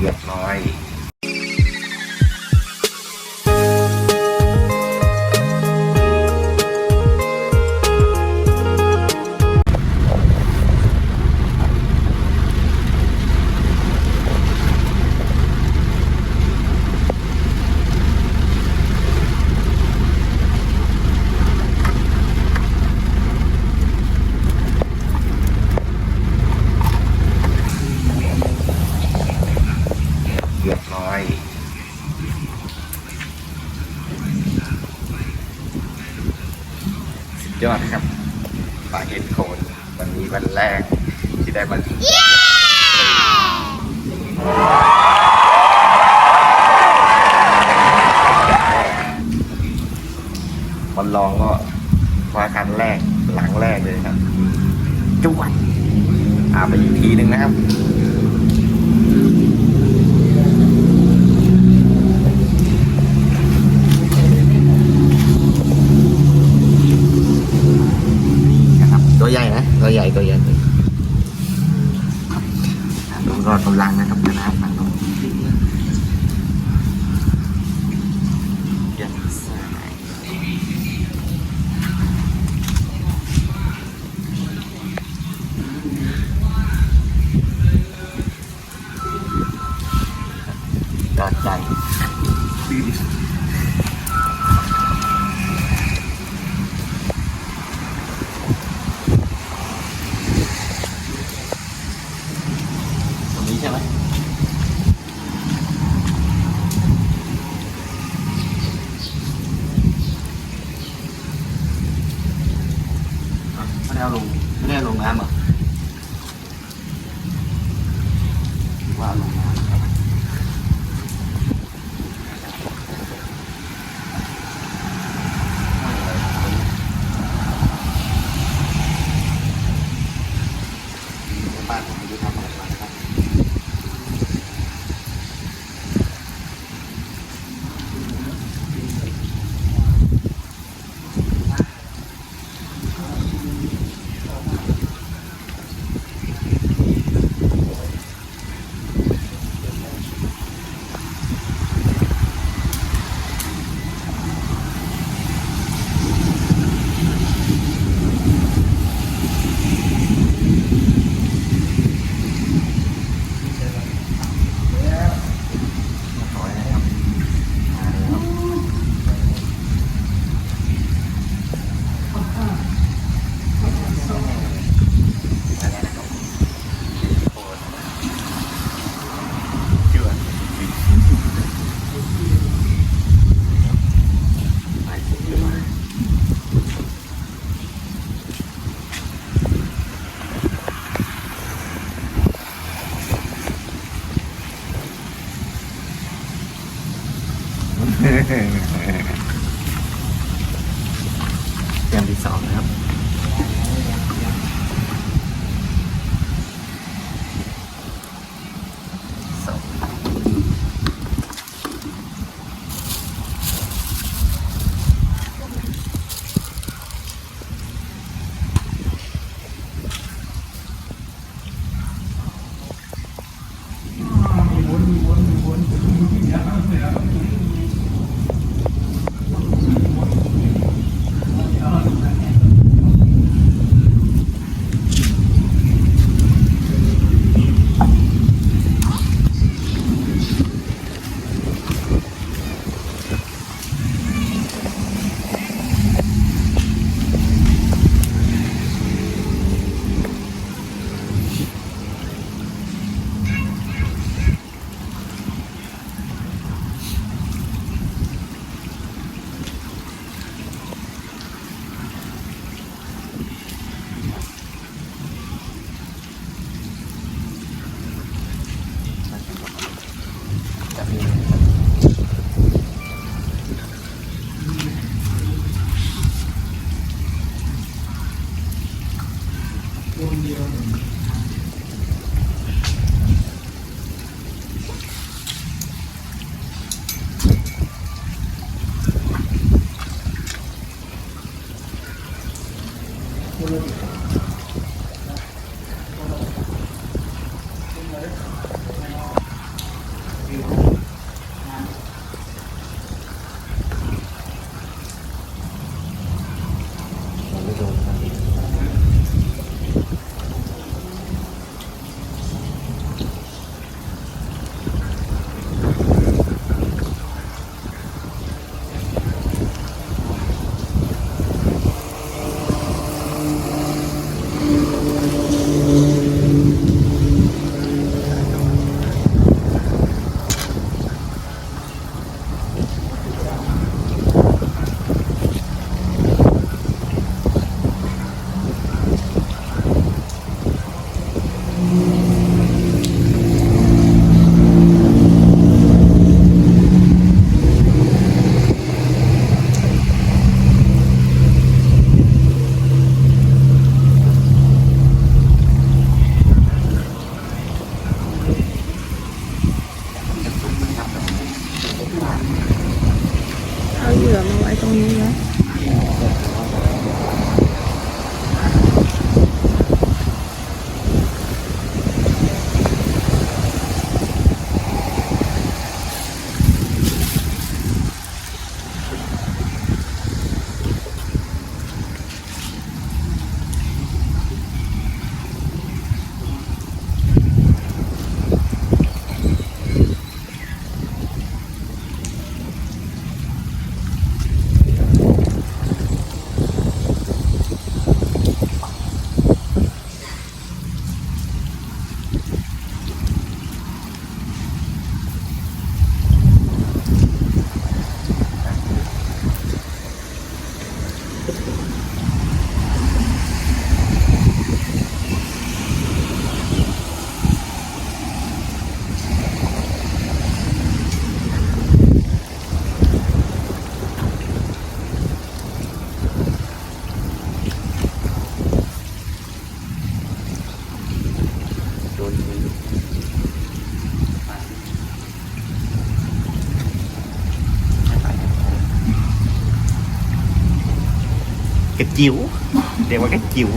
รียบร้อยยอดครับปลาเห็ดโขนวันนี้วันแรกที่ได้มาวันลองก็ว่าคันแรกหลังแรกเลยครับจุ๊บไปอีกทีหนึ่งนะครับตัวใหญ่นะตัวใหญ่ดูรอดกำลังนะครับนะครับฝั่งโน้นยังสายจอดใจใช่ไหมไม่ได้เอาลงน้ำเหรอว่าลงน้ำครับบ้านผมไม่รู้ทำอะไรมานะครับเตรียมที่สองนะครับ นมือกระจิ๋วเรียกว่ากระจิ๋ว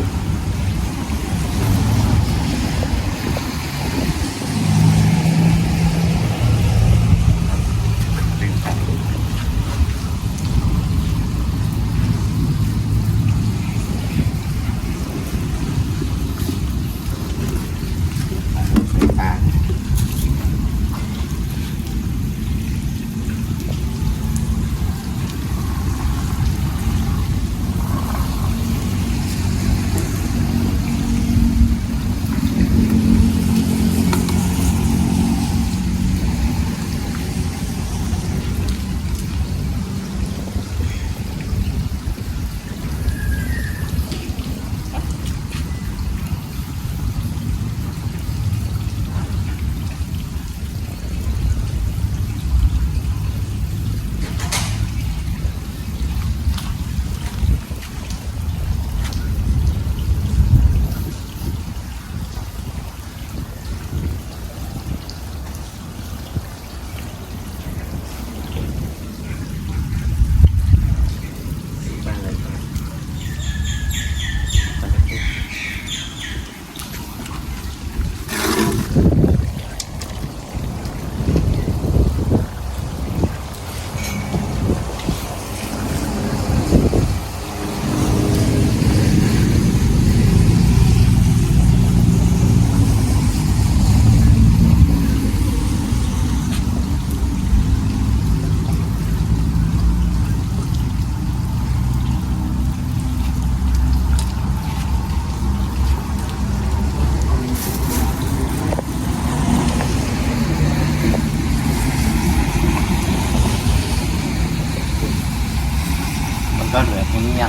ก็เหลือตรงนี้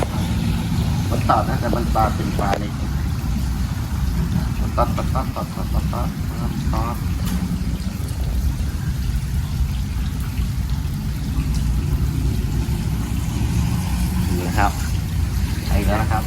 มันตอดนะแต่มันตอดเป็นปลาเลยตอดนี่นะครับไปแล้วนะครับ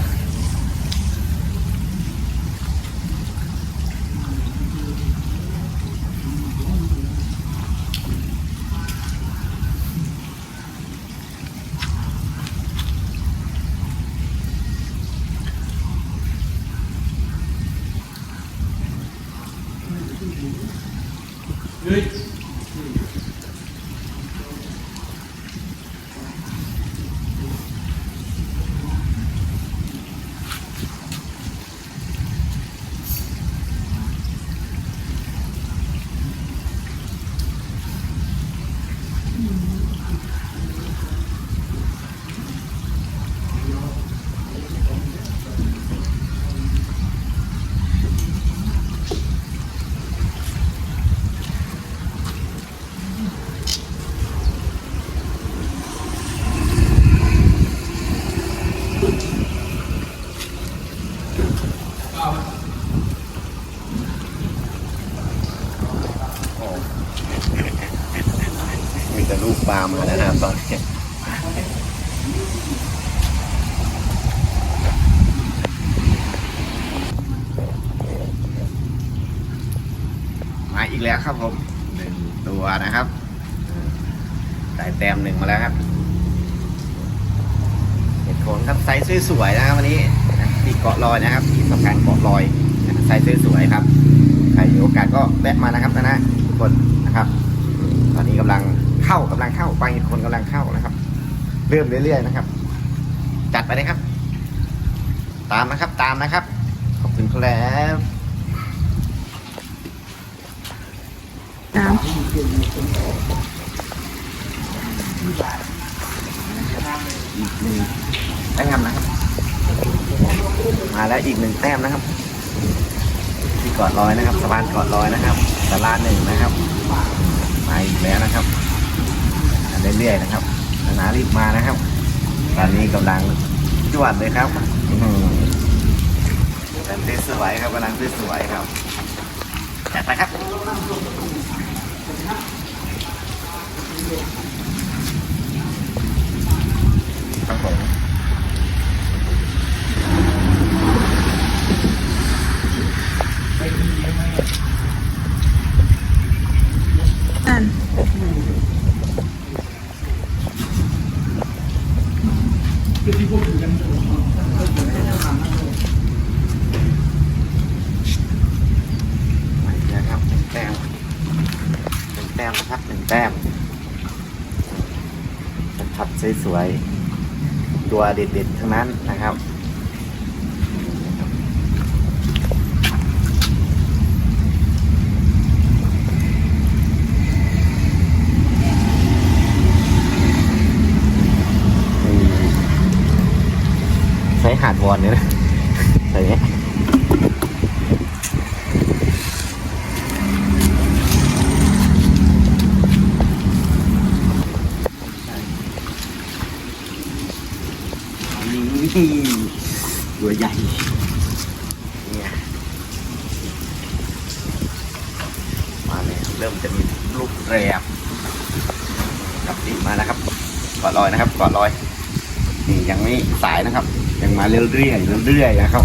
มีแต่ลูกปลามาแล้วนะครับตอนนี้มาอีกแล้วครับผม1 ตัวนะครับได้แต้ม1มาแล้วครับเห็ดโคนครับไซส์สวยๆนะครับวันนี้ที่เกาะลอยนะครับที่สำคัญเกาะลอยไซส์สวยๆครับใครมีโอกาสก็แวะมานะครับนะทุกคนนะครับตอนนี้กำลังเข้าปลาเห็ดโคนกำลังเข้านะครับเริ่มเรื่อยๆนะครับจัดไปเลยครับตามนะครับขอบคุณครับอีก1 แต้มนะครับมาแล้วอีก1 แต้มนะครับที่เกาะลอยนะครับสะพานเกาะลอยนะครับตลาด1นะครับมาอีกแล้วนะครับเรื่อยๆนะครับนารีบมานะครับตอนนี้กำลังจวดเลยครับกำลังสวยครับจัดไปครับครับผม นั่น มาอีกแล้วครับหนึ่งแต้มนะครับหนึ่งแต้มชัดๆสวยๆตัวเด็ดๆทั้งนั้นนะครับใช้หาดวอนเนี่ยนะใส่เนี้ยนี่ตัวใหญ่เนี่ยมาเลยเริ่มจะมีลูกแรบกับตีมาแล้วครับเกาะลอยนะครับเกาะลอยนี่ยังไม่สายนะครับยังมาเรื่อยๆนะครับ